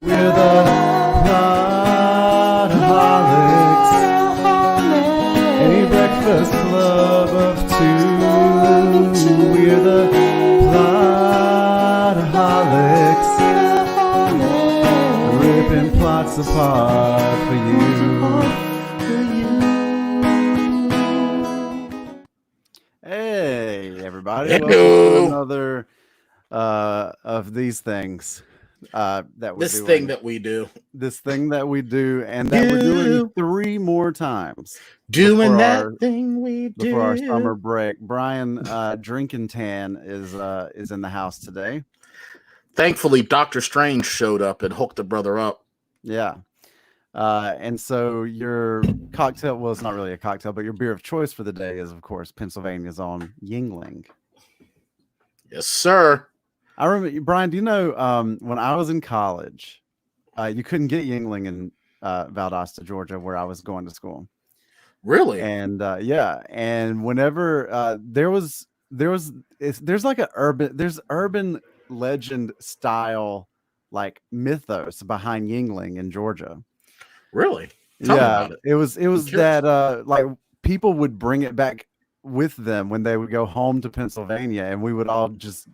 We're the Plotaholics, a breakfast club of two. We're the Plotaholics, ripping plots apart for you. Hey, everybody! Hello. Welcome to another of these things. This thing that we do, and that we're doing 3 more times. Doing that thing we do before our summer break. Bryan, Drinking Tan is in the house today. Thankfully, Dr. Strange showed up and hooked the brother up. Yeah. And so your cocktail, well, it's not really a cocktail, but your beer of choice for the day is, of course, Pennsylvania's own Yuengling. Yes, sir. I remember, Bryan, do you know when I was in college, you couldn't get Yuengling in Valdosta, Georgia, where I was going to school. Really? And yeah, and whenever there's like there's urban legend style like mythos behind Yuengling in Georgia. Really? Tell me about it. It was that like people would bring it back with them when they would go home to Pennsylvania, and we would all just,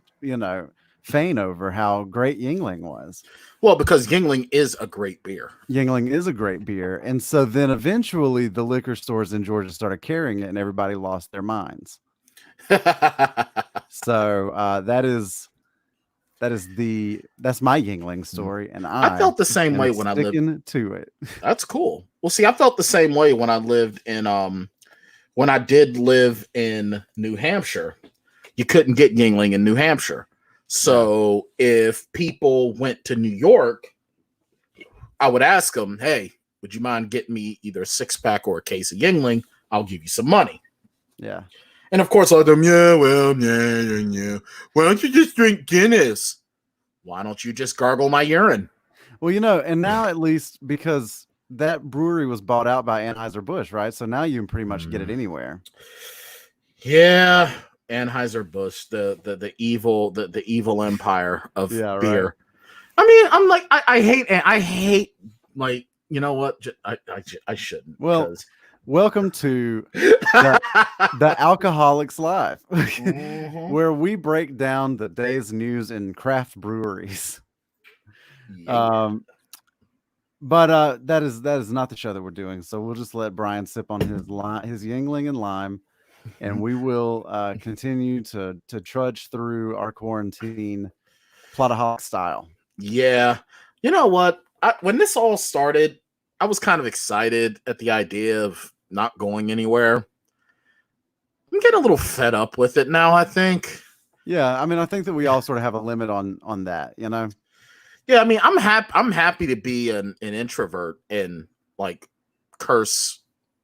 feign over how great Yuengling was. Well, because Yuengling is a great beer. Yuengling is a great beer. And so then eventually the liquor stores in Georgia started carrying it and everybody lost their minds. So that's my Yuengling story. And I felt the same way when I lived to it. That's cool. Well, see, I felt the same way when I lived in when I did live in New Hampshire. You couldn't get Yuengling in New Hampshire. So if people went to New York, I would ask them, hey, would you mind getting me either a 6-pack or a case of Yuengling? I'll give you some money. Yeah. And of course, I'll them, yeah. Why don't you just drink Guinness? Why don't you just gargle my urine? Well, and now at least, because that brewery was bought out by Anheuser-Busch, right? So now you can pretty much get it anywhere. Yeah. Anheuser-Busch, the evil empire of beer. Right. I mean, I'm like, I hate like, you know what? I shouldn't. Well, welcome to the Alcoholics Live, where we break down the day's news in craft breweries. Yeah. But that is not the show that we're doing. So we'll just let Bryan sip on his Yuengling and lime. And we will continue to trudge through our quarantine Plotaholic style. Yeah. You know what? When this all started, I was kind of excited at the idea of not going anywhere. I'm getting a little fed up with it now, I think. Yeah, I mean, I think that we all sort of have a limit on that, Yeah, I mean, I'm happy to be an introvert and like curse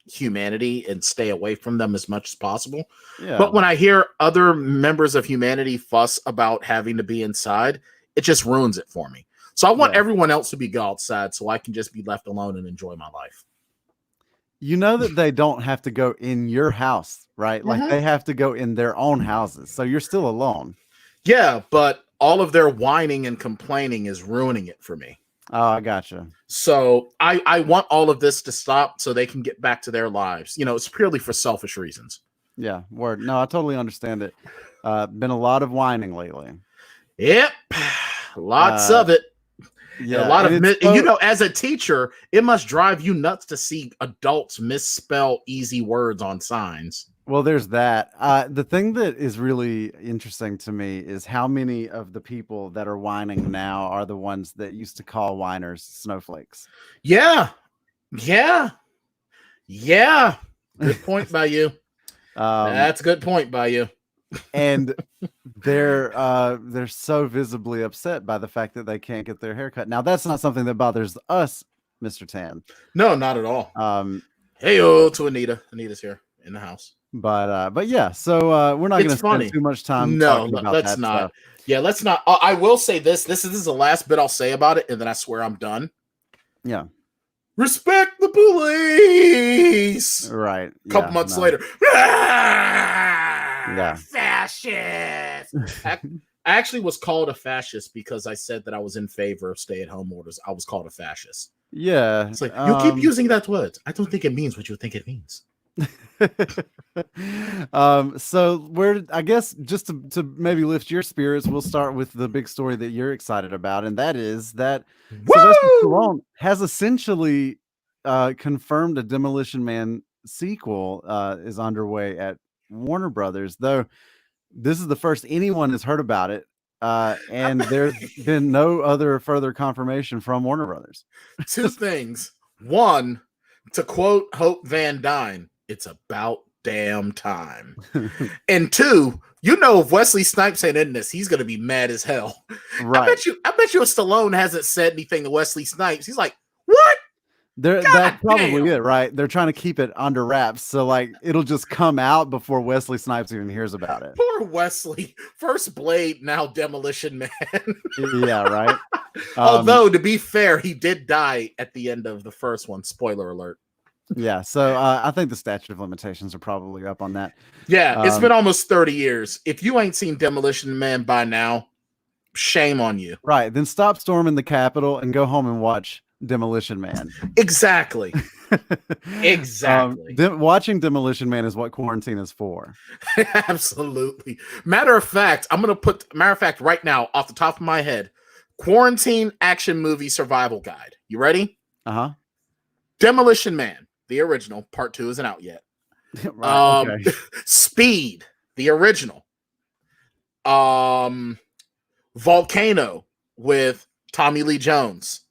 humanity and stay away from them as much as possible. Yeah. But when I hear other members of humanity fuss about having to be inside, it just ruins it for me. So I want everyone else to be go outside so I can just be left alone and enjoy my life. You know that they don't have to go in your house, right? Like they have to go in their own houses. So you're still alone. Yeah, but all of their whining and complaining is ruining it for me. Oh, I gotcha. So I want all of this to stop so they can get back to their lives. It's purely for selfish reasons. Yeah, word. No, I totally understand it. Been a lot of whining lately. Yep, lots of it. Yeah, a lot of as a teacher, it must drive you nuts to see adults misspell easy words on signs. Well, there's that. The thing that is really interesting to me is how many of the people that are whining now are the ones that used to call whiners snowflakes. Yeah. Good point by you. That's a good point by you. And they're so visibly upset by the fact that they can't get their hair cut. Now, that's not something that bothers us, Mr. Tan. No, not at all. Hey-o to Anita. Anita's here in the house. But yeah, so we're not going to spend too much time talking about let's that not. stuff. Yeah, let's not. I will say this. This is the last bit I'll say about it, and then I swear I'm done. Yeah. Respect the police. Right. A couple months later. Yeah. Fascist. I actually was called a fascist because I said that I was in favor of stay-at-home orders. I was called a fascist. Yeah. It's like, you keep using that word. I don't think it means what you think it means. So I guess just to maybe lift your spirits, we'll start with the big story that you're excited about, and that is that Sylvester Stallone has essentially confirmed a Demolition Man sequel is underway at Warner Brothers, though this is the first anyone has heard about it, and there's been no other further confirmation from Warner Brothers. Two things. One, to quote Hope Van Dyne, it's about damn time. And two, if Wesley Snipes ain't in this, he's gonna be mad as hell. Right. I bet you if Stallone hasn't said anything to Wesley Snipes, he's like, what? That's probably it, right? They're trying to keep it under wraps, so like it'll just come out before Wesley Snipes even hears about it. Poor Wesley. First Blade, now Demolition Man. Yeah, right. Although to be fair, he did die at the end of the first one. Spoiler alert. Yeah, so I think the statute of limitations are probably up on that. Yeah, it's been almost 30 years. If you ain't seen Demolition Man by now, shame on you. Right, then stop storming the Capitol and go home and watch Demolition Man. Exactly. Exactly. Watching Demolition Man is what quarantine is for. Absolutely. Matter of fact, right now, off the top of my head, quarantine action movie survival guide. You ready? Uh-huh. Demolition Man. The original, part 2 isn't out yet. Right, okay. Speed, the original. Volcano with Tommy Lee Jones.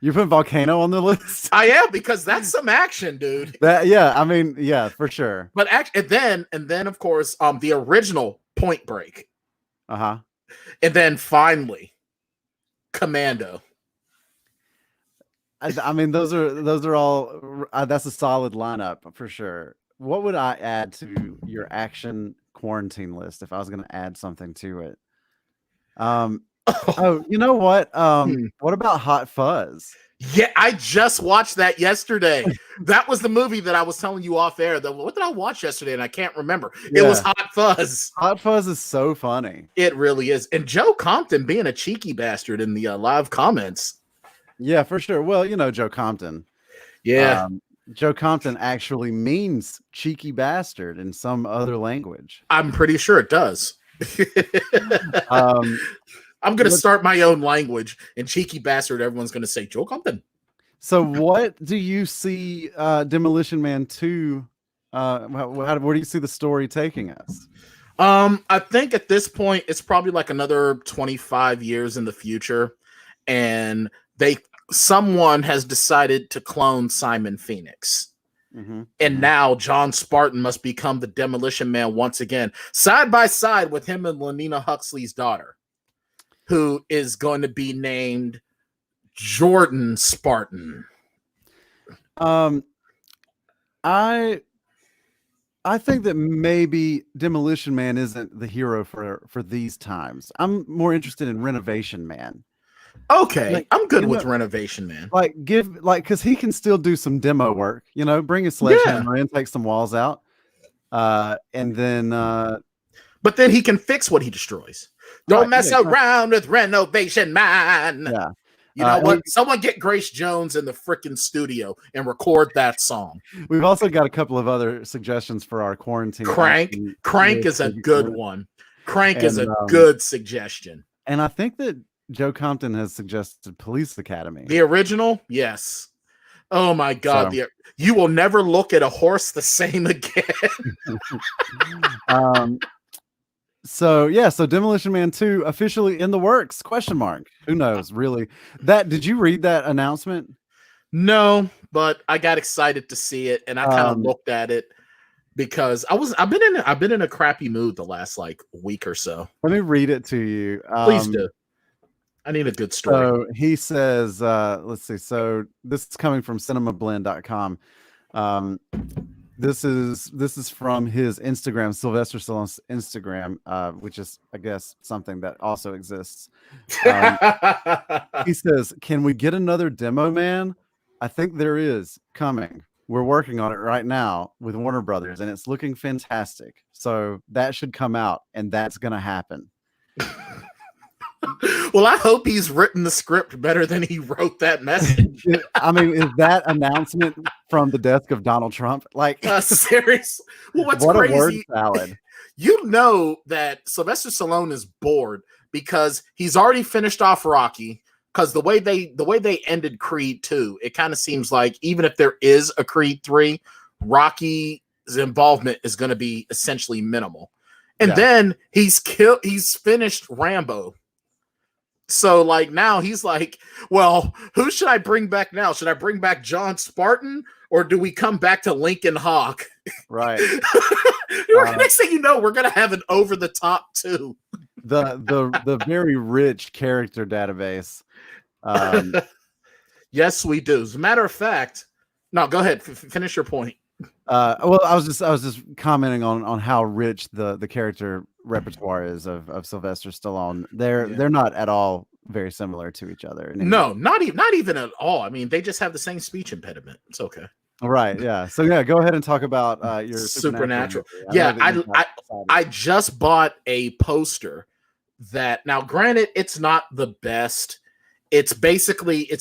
You put Volcano on the list? I am, because that's some action, dude. Yeah, for sure. But and then of course, the original Point Break. Uh-huh. And then finally, Commando. I mean, those are all. That's a solid lineup for sure. What would I add to your action quarantine list if I was going to add something to it? Oh, you know what? What about Hot Fuzz? Yeah, I just watched that yesterday. That was the movie that I was telling you off air. What did I watch yesterday? And I can't remember. Yeah. It was Hot Fuzz. Hot Fuzz is so funny. It really is. And Joe Compton being a cheeky bastard in the live comments. Yeah, for sure. Well, Joe Compton. Yeah. Joe Compton actually means cheeky bastard in some other language. I'm pretty sure it does. I'm going to start my own language, and cheeky bastard, everyone's going to say Joe Compton. So what do you see Demolition Man 2? Where do you see the story taking us? I think at this point, it's probably like another 25 years in the future, and someone has decided to clone Simon Phoenix. Mm-hmm. And now John Spartan must become the Demolition Man once again, side by side with him and Lenina Huxley's daughter, who is going to be named Jordan Spartan. I think that maybe Demolition Man isn't the hero for these times. I'm more interested in Renovation Man. Okay, I'm good with Renovation Man. Because he can still do some demo work. Bring a sledgehammer in, take some walls out, and then. But then he can fix what he destroys. Don't mess around with Renovation Man. Yeah. You know what? Someone get Grace Jones in the freaking studio and record that song. We've also got a couple of other suggestions for our quarantine. Crank is a good one. Crank is a good suggestion. And I think that Joe Compton has suggested Police Academy. The original? Yes. Oh my God. You will never look at a horse the same again. So Demolition Man 2 officially in the works? ? Who knows? Really? Did you read that announcement? No, but I got excited to see it, and I kind of looked at it because I've been in a crappy mood the last week or so. Let me read it to you. Please do. I need a good story. So he says, let's see. So this is coming from cinemablend.com. This is from his Instagram, Sylvester Stallone's Instagram, which is, I guess, something that also exists. He says, "Can we get another Demo Man? I think there is coming. We're working on it right now with Warner Brothers, and it's looking fantastic. So that should come out, and that's going to happen." Well, I hope he's written the script better than he wrote that message. I mean, is that announcement from the desk of Donald Trump? Like, serious? Well, what's what crazy? A word salad. You know that Sylvester Stallone is bored because he's already finished off Rocky. Because the way they ended Creed 2, it kind of seems like even if there is a Creed 3, Rocky's involvement is going to be essentially minimal. And then he's finished Rambo. So like now he's like, well, who should I bring back now? Should I bring back John Spartan or do we come back to Lincoln Hawk? Right. Next thing you know, we're gonna have an over the top 2. The very rich character database. Yes, we do. As a matter of fact, no, go ahead. Finish your point. Well, I was just commenting on how rich the character repertoire is of Sylvester Stallone. They're not at all very similar to each other. No, not even at all. I mean, they just have the same speech impediment. It's okay. Right. Yeah. So yeah, go ahead and talk about your Supernatural. I just bought a poster that now, granted, it's not the best. It's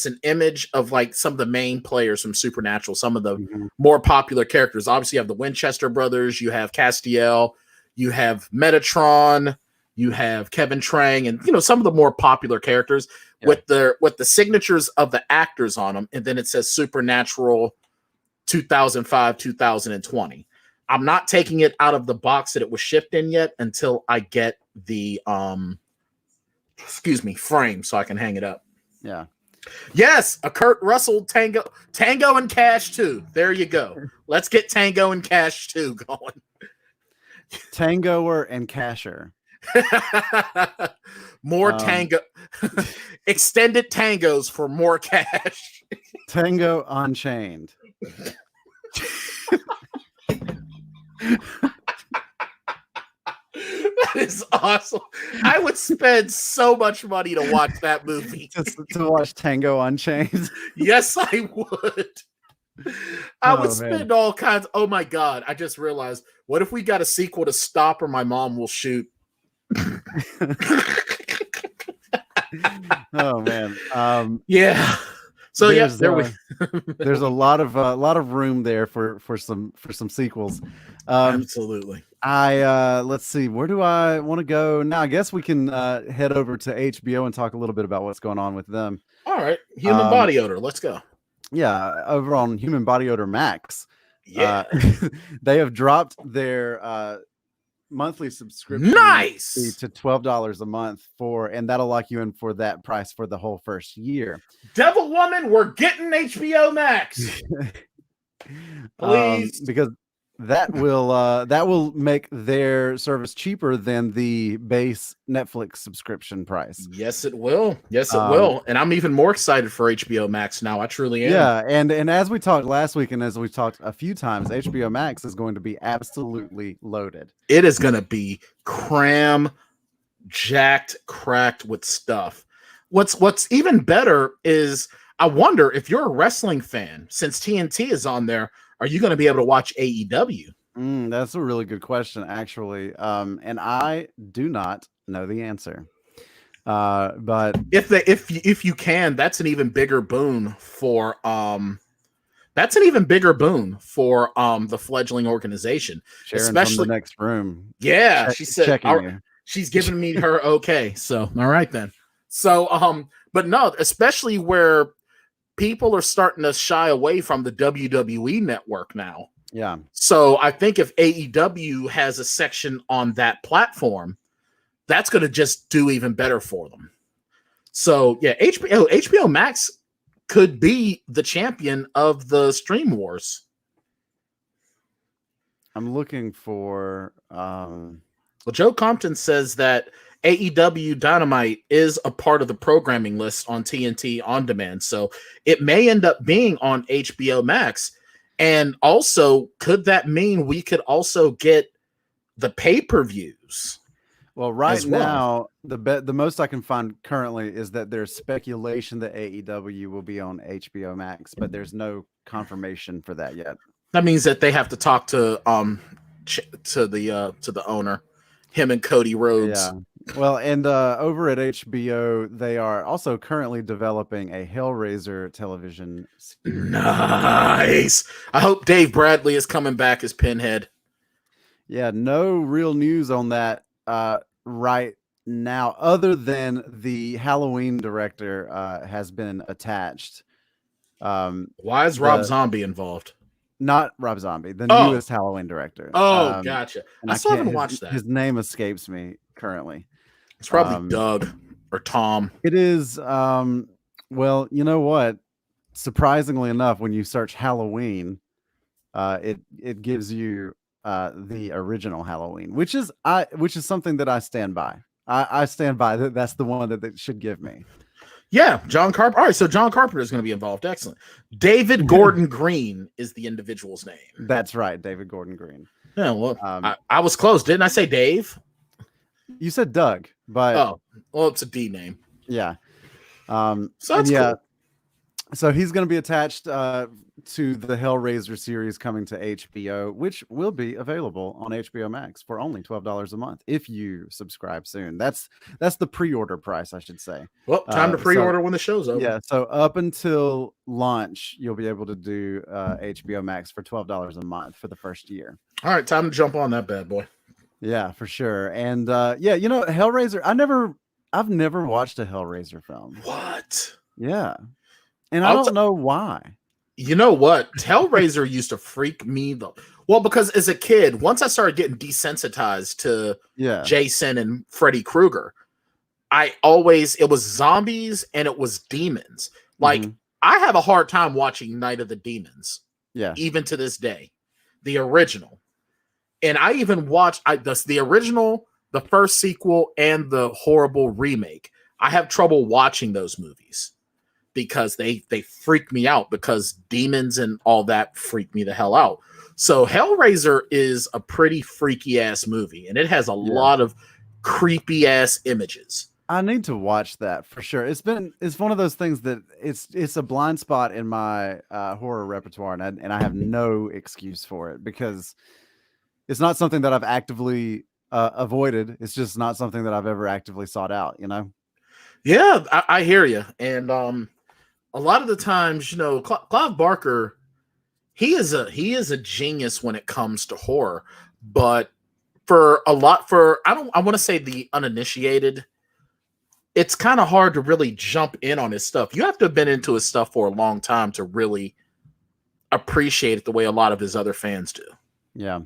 an image of like some of the main players from Supernatural, some of the more popular characters. Obviously, you have the Winchester brothers, you have Castiel, you have Metatron, you have Kevin Trang, and some of the more popular characters with the signatures of the actors on them, and then it says Supernatural 2005, 2020. I'm not taking it out of the box that it was shipped in yet until I get the frame so I can hang it up. Yeah. Yes, a Kurt Russell Tango and Cash 2. There you go. Let's get Tango and Cash 2 going. Tangoer and Casher. More tango. Extended tangos for more cash. Tango Unchained. That is awesome. I would spend so much money to watch that movie. to watch Tango Unchained. Yes, I would. I would spend all kinds. Oh my God. I just realized, what if we got a sequel to Stop or My Mom Will Shoot? Oh man. Yeah. So there's a lot of room there for some sequels. Absolutely. Let's see, where do I want to go now? I guess we can head over to HBO and talk a little bit about what's going on with them. All right, Human Body Odor. Let's go. Yeah, over on Human Body Odor Max. Yeah, they have dropped their monthly subscription nice to $12 a month and that'll lock you in for that price for the whole first year. Devil Woman, we're getting HBO Max. Please, because that will make their service cheaper than the base Netflix subscription price. Yes, it will. Yes, it will. And I'm even more excited for HBO Max now. I truly am. Yeah, and as we talked last week, and as we talked a few times, HBO Max is going to be absolutely loaded. It is going to be jacked, cracked with stuff. What's even better is, I wonder if you're a wrestling fan, since TNT is on there, are you going to be able to watch AEW? That's a really good question, actually. And I do not know the answer. But if you can, that's an even bigger boon for the fledgling organization. Sharon especially from the next room. Yeah, she said she's giving me her okay. So all right then. So but no, especially where people are starting to shy away from the WWE network now. Yeah. So I think if AEW has a section on that platform, that's going to just do even better for them. So yeah, HBO Max could be the champion of the stream wars. I'm looking for well, Joe Compton says that AEW Dynamite is a part of the programming list on TNT On Demand, so it may end up being on HBO Max. And also, could that mean we could also get the pay-per-views? Well, right now, the most I can find currently is that there's speculation that AEW will be on HBO Max, but there's no confirmation for that yet. That means that they have to talk to the owner, him and Cody Rhodes. Well, and over at HBO, they are also currently developing a Hellraiser television series. Nice. I hope Dave Bradley is coming back as Pinhead. Yeah, no real news on that right now, other than the Halloween director has been attached. Why is Rob Zombie involved? Not Rob Zombie, the newest Halloween director. Oh, gotcha. And I still haven't watched that. His name escapes me currently. It's probably Doug or Tom. It is. Well, you know what? Surprisingly enough, when you search Halloween, it gives you the original Halloween, which is something that I stand by. I stand by that. That's the one that they should give me. Yeah, John Carpenter. All right, so John Carpenter is going to be involved. Excellent. David Gordon Green is the individual's name. That's right, David Gordon Green. Yeah, well, I was close. Didn't I say Dave? You said Doug, but well, it's a D name. Yeah. So that's cool. So he's going to be attached to the Hellraiser series coming to HBO, which will be available on HBOMax for only $12 a month if you subscribe soon. That's the pre-order price, I should say. Well, time to pre-order when the show's over. Yeah, so up until launch, you'll be able to do HBOMax for $12 a month for the first year. All right, time to jump on that bad boy. Yeah, for sure. And yeah, you know, Hellraiser, I've never watched a Hellraiser film. What? Yeah. And I don't know why. You know what? Hellraiser used to freak me because as a kid, once I started getting desensitized to Jason and Freddy Krueger, it was zombies and it was demons. Like I have a hard time watching Night of the Demons. Yeah. Even to this day. The original. And I even watched the original, the first sequel, and the horrible remake. I have trouble watching those movies because they freak me out, because demons and all that freak me the hell out. So Hellraiser is a pretty freaky ass movie, and it has a lot of creepy ass images. I need to watch that for sure. It's one of those things that it's a blind spot in my horror repertoire, and I have no excuse for it, because it's not something that I've actively avoided. It's just not something that I've ever actively sought out, you know? Yeah, I hear you. And a lot of the times, you know, Clive Barker, he is a genius when it comes to horror. But I want to say the uninitiated, it's kind of hard to really jump in on his stuff. You have to have been into his stuff for a long time to really appreciate it the way a lot of his other fans do. Yeah.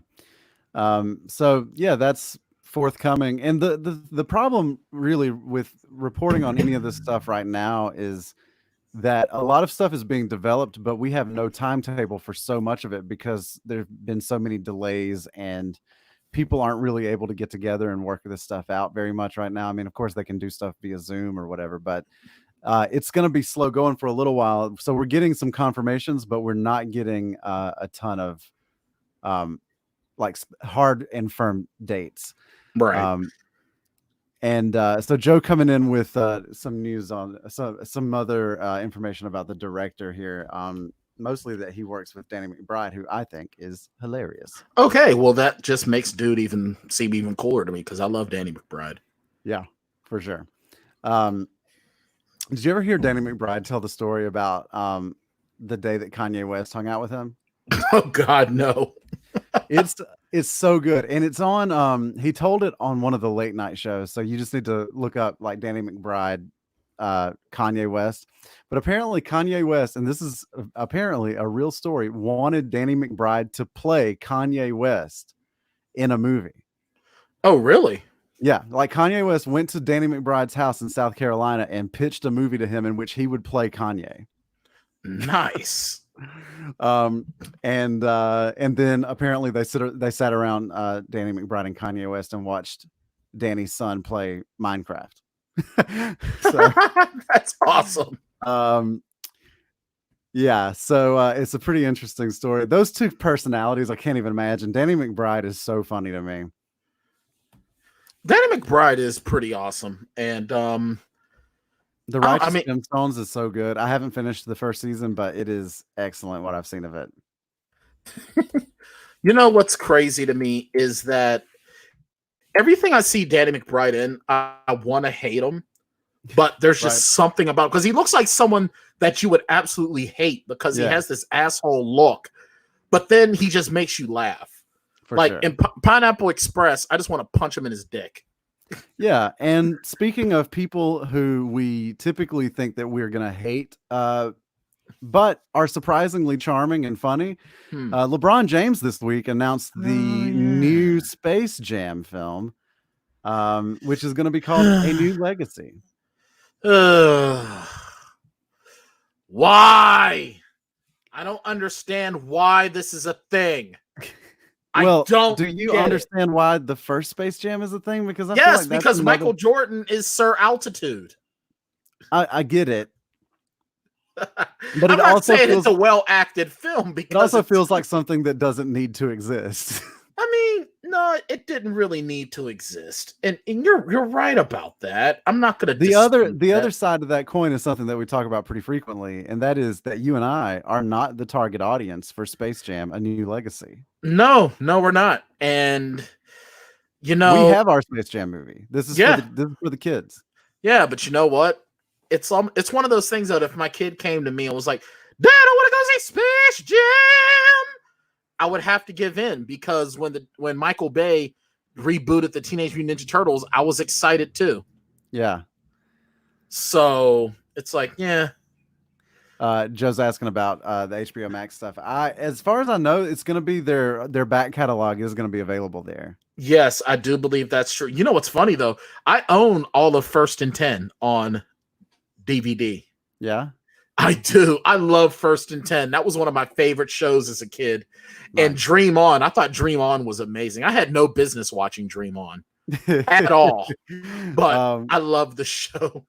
So yeah, that's forthcoming. And the problem really with reporting on any of this stuff right now is that a lot of stuff is being developed, but we have no timetable for so much of it because there've been so many delays and people aren't really able to get together and work this stuff out very much right now. I mean, of course they can do stuff via Zoom or whatever, but it's going to be slow going for a little while. So we're getting some confirmations, but we're not getting a ton of like hard and firm dates. Right. And so Joe coming in with some news on some other information about the director here. Mostly that he works with Danny McBride, who I think is hilarious. Okay, well that just makes dude seem even cooler to me, because I love Danny McBride. Yeah, for sure. Did you ever hear Danny McBride tell the story about the day that Kanye West hung out with him? Oh God, no. It's so good, and it's on. He told it on one of the late night shows, so you just need to look up like Danny McBride, Kanye West. But apparently Kanye West, and this is apparently a real story, wanted Danny McBride to play Kanye West in a movie. Oh, really? Yeah, like Kanye West went to Danny McBride's house in South Carolina and pitched a movie to him in which he would play Kanye. Nice. And then apparently they sat around Danny McBride and Kanye West and watched Danny's son play Minecraft. So that's awesome. Yeah, so it's a pretty interesting story. Those two personalities, I can't even imagine. Danny McBride is so funny to me. Danny McBride is pretty awesome, and The Righteous Gemstones is so good. I haven't finished the first season, but it is excellent what I've seen of it. You know what's crazy to me is that everything I see Danny McBride in, I want to hate him, but there's just something about, because he looks like someone that you would absolutely hate because he has this asshole look, but then he just makes you laugh. In Pineapple Express, I just want to punch him in his dick. Yeah, and speaking of people who we typically think that we're gonna hate, but are surprisingly charming and funny, LeBron James this week announced the new Space Jam film, which is going to be called A New Legacy. Why? I don't understand why this is a thing. Well, do you understand why the first Space Jam is a thing? Because I feel like because Michael Jordan is Sir Altitude. I get it. But I'm not saying it's a well-acted film, because it also feels like something that doesn't need to exist. I mean, no, it didn't really need to exist, and you're right about that. I'm not going to. The other side of that coin is something that we talk about pretty frequently, and that is that you and I are not the target audience for Space Jam: A New Legacy. No, we're not, and we have our Space Jam movie. This is for the kids. Yeah, but you know what? It's one of those things that if my kid came to me and was like, "Dad, I want to go see Space Jam," I would have to give in, because when Michael Bay rebooted the Teenage Mutant Ninja Turtles, I was excited too. Yeah. So it's like, yeah. Joe's asking about the HBOMax stuff. As far as I know, it's going to be their back catalog is going to be available there. Yes, I do believe that's true. You know what's funny though? I own all of First and 10 on DVD. Yeah. I do. I love First and 10. That was one of my favorite shows as a kid. Nice. And Dream On. I thought Dream On was amazing. I had no business watching Dream On at all, but I love the show.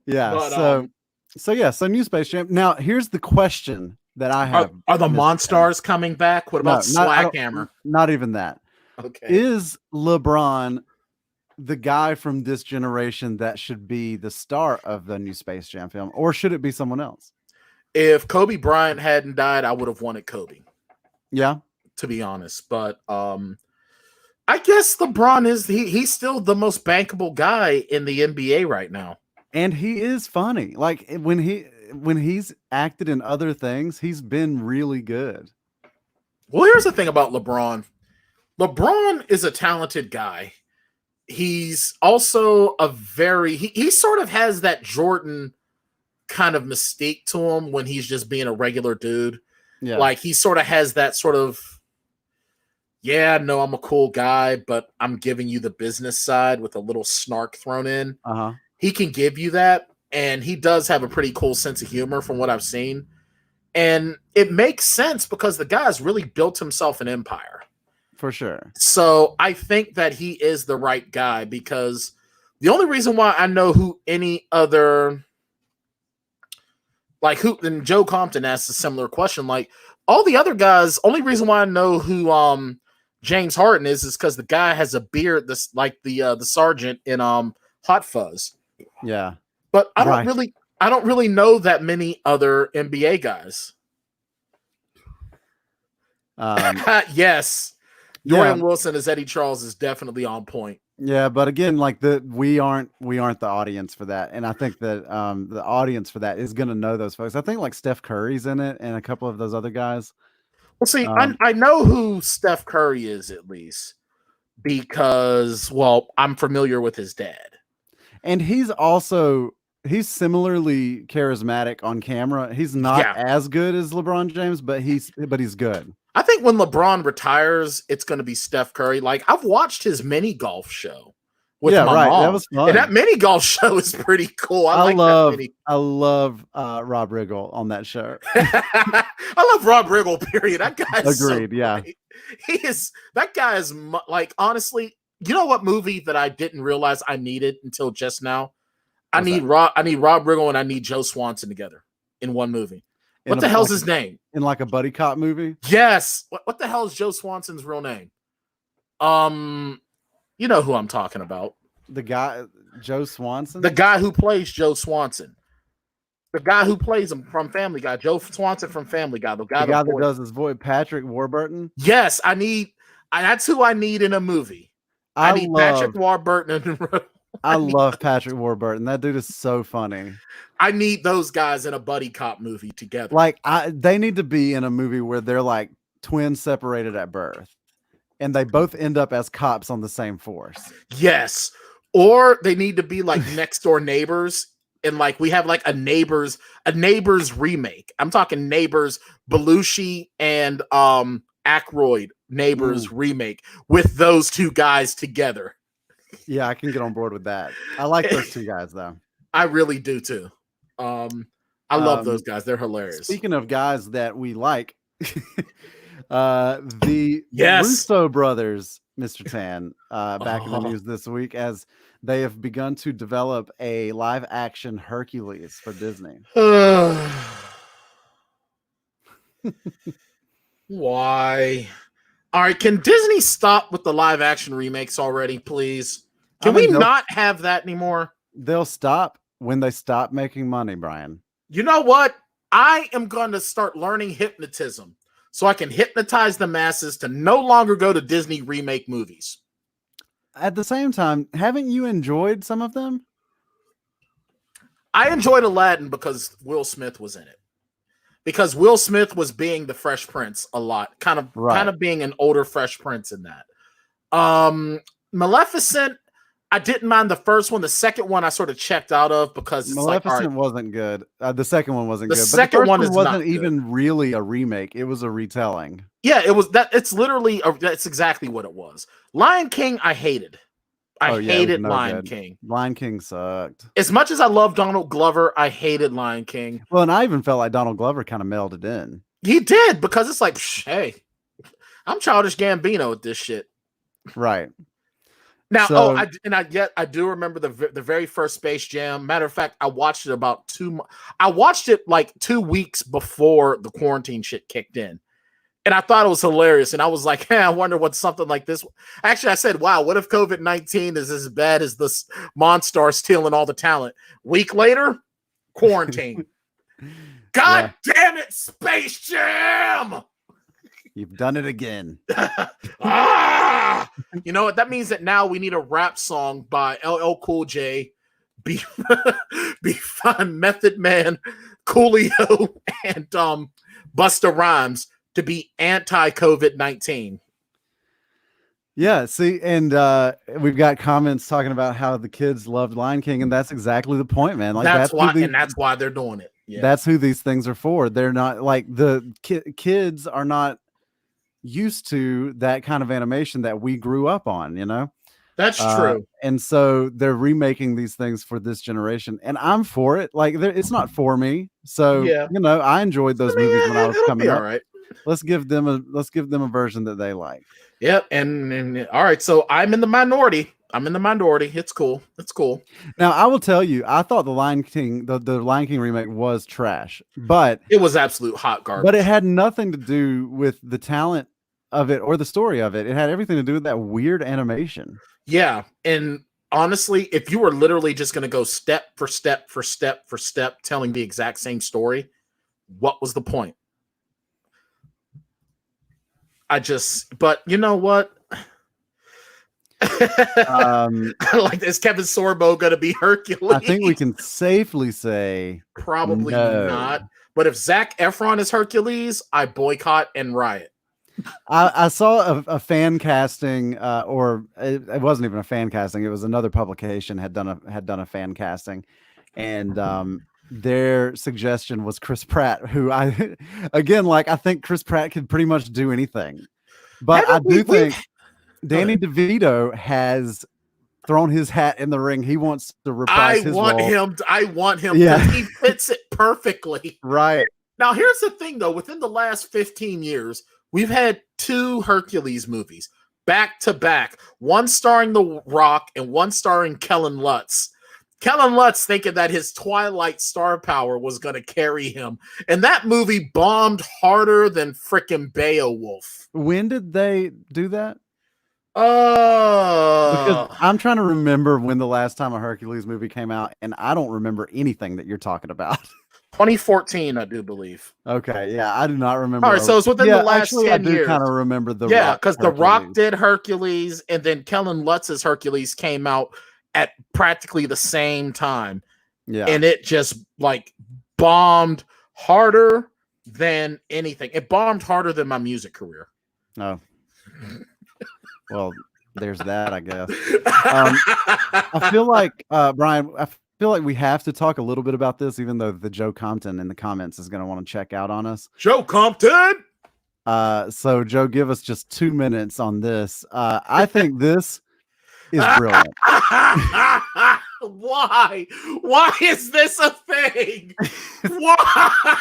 Yeah. But, so new Space Jam. Now, here's the question that I have: Are the Monstars coming back? What about Slackhammer? Not even that. Okay. Is LeBron the guy from this generation that should be the star of the new Space Jam film, or should it be someone else? If Kobe Bryant hadn't died, I would have wanted Kobe. Yeah, to be honest, but I guess LeBron is he's still the most bankable guy in the NBA right now, and he is funny. Like when he's acted in other things, he's been really good. Well, here's the thing about LeBron. LeBron is a talented guy. He's also he sort of has that Jordan kind of mystique to him when he's just being a regular dude. Yeah. Like he sort of has that sort of, I'm a cool guy, but I'm giving you the business side with a little snark thrown in. Uh-huh. He can give you that, and he does have a pretty cool sense of humor from what I've seen. And it makes sense because the guy's really built himself an empire. For sure. So I think that he is the right guy, because the only reason why I know who any other, and Joe Compton asked a similar question, like all the other guys, only reason why I know who James Harden is because the guy has a beard that's like the sergeant in Hot Fuzz. Yeah. But I don't really know that many other NBA guys. Yes. Dorian Wilson as Eddie Charles is definitely on point. Yeah, but again, like we aren't the audience for that, and I think that the audience for that is going to know those folks. I think like Steph Curry's in it, and a couple of those other guys. Well, see, I know who Steph Curry is, at least because I'm familiar with his dad, and he's similarly charismatic on camera. He's not as good as LeBron James, but he's good. I think when LeBron retires, it's going to be Steph Curry. Like I've watched his mini golf show with my mom. That was fun. And that mini golf show is pretty cool. I love Rob Riggle on that show. I love Rob Riggle. Period. That guy is agreed. That guy is like, honestly, you know what movie that I didn't realize I needed until just now? I need Rob Riggle and I need Joe Swanson together in one movie. What the hell's his name? In like a buddy cop movie? Yes. What the hell is Joe Swanson's real name? You know who I'm talking about. The guy, Joe Swanson? The guy who plays Joe Swanson. The guy who plays him from Family Guy. Joe Swanson from Family Guy. The guy that does his voice, Patrick Warburton? Yes, that's who I need in a movie. I need Patrick Warburton. I love Patrick Warburton. That dude is so funny. I need those guys in a buddy cop movie together. Like they need to be in a movie where they're like twins separated at birth, and they both end up as cops on the same force. Yes, or they need to be like next door neighbors, and like we have like a neighbors remake. I'm talking Neighbors, Belushi and Aykroyd Neighbors remake with those two guys together. Yeah, I can get on board with that. I like those two guys though. I really do too. I love those guys. They're hilarious. Speaking of guys that we like, the Russo brothers, Mr. Tan, back in the news this week as they have begun to develop a live action Hercules for Disney. Why? All right, can Disney stop with the live action remakes already, please? Can we not have that anymore? They'll stop when they stop making money, Brian. You know what? I am going to start learning hypnotism so I can hypnotize the masses to no longer go to Disney remake movies. At the same time, haven't you enjoyed some of them? I enjoyed Aladdin because Will Smith was in it. Because Will Smith was being the Fresh Prince a lot, kind of being an older Fresh Prince in that. Maleficent, I didn't mind the first one. The second one I sort of checked out of because it's Maleficent wasn't good. The second one wasn't good. The second one wasn't even really a remake. It was a retelling. Yeah, it was that. It's literally that's exactly what it was. Lion King, I hated. I hated Lion King. Lion King sucked. As much as I love Donald Glover, I hated Lion King. Well, and I even felt like Donald Glover kind of melded in. He did, because it's like, hey, I'm Childish Gambino with this shit. Right. Now, I do remember the very first Space Jam. Matter of fact, I watched it I watched it like 2 weeks before the quarantine shit kicked in. And I thought it was hilarious. And I was like, hey, I wonder what something like this. Actually, I said, wow, what if COVID-19 is as bad as this Monstar stealing all the talent? Week later, quarantine. God damn it, Space Jam! You've done it again. You know what? That means that now we need a rap song by LL Cool J, Be Fun, Method Man, Coolio, and Busta Rhymes to be anti-COVID-19. Yeah, see, and we've got comments talking about how the kids loved Lion King, and that's exactly the point, man. Like that's why they're doing it. Yeah. That's who these things are for. They're not like the kids are not used to that kind of animation that we grew up on, you know? That's true. And so they're remaking these things for this generation, and I'm for it. Like it's not for me. So, you know, I enjoyed those movies when I was coming up. All right. Let's give them a version that they like. Yep. And all right. So I'm in the minority. It's cool. Now I will tell you, I thought the Lion King, the Lion King remake was trash, but it was absolute hot garbage. But it had nothing to do with the talent of it or the story of it. It had everything to do with that weird animation. Yeah. And honestly, if you were literally just going to go step for step for step for step, telling the exact same story, what was the point? But you know what? Like, is Kevin Sorbo going to be Hercules? I think we can safely say probably not. But if Zac Efron is Hercules, I boycott and riot. I saw a fan casting, or it wasn't even a fan casting. It was another publication had done a fan casting, and their suggestion was Chris Pratt, who I think Chris Pratt could pretty much do anything, but I do think Danny DeVito has thrown his hat in the ring. He wants to reprise his role. I want him. Yeah. He fits it perfectly. Right. Now, here's the thing, though. Within the last 15 years, we've had 2 Hercules movies back to back, one starring The Rock and one starring Kellen Lutz. Kellen Lutz thinking that his Twilight star power was going to carry him. And that movie bombed harder than frickin' Beowulf. When did they do that? Because I'm trying to remember when the last time a Hercules movie came out, and I don't remember anything that you're talking about. 2014, I do believe. Okay, yeah, I do not remember. All right, so it's within the last 10 years. I do kind of remember the Rock. Because The Rock did Hercules, and then Kellen Lutz's Hercules came out at practically the same time. Yeah, and it just like bombed harder than anything. It bombed harder than my music career. Oh, well, there's that, I guess. I feel like Brian. I feel like we have to talk a little bit about this, even though the Joe Compton in the comments is going to want to check out on us. Joe Compton. So Joe, give us just 2 minutes on this. I think this is brilliant. Why? Why is this a thing? Why?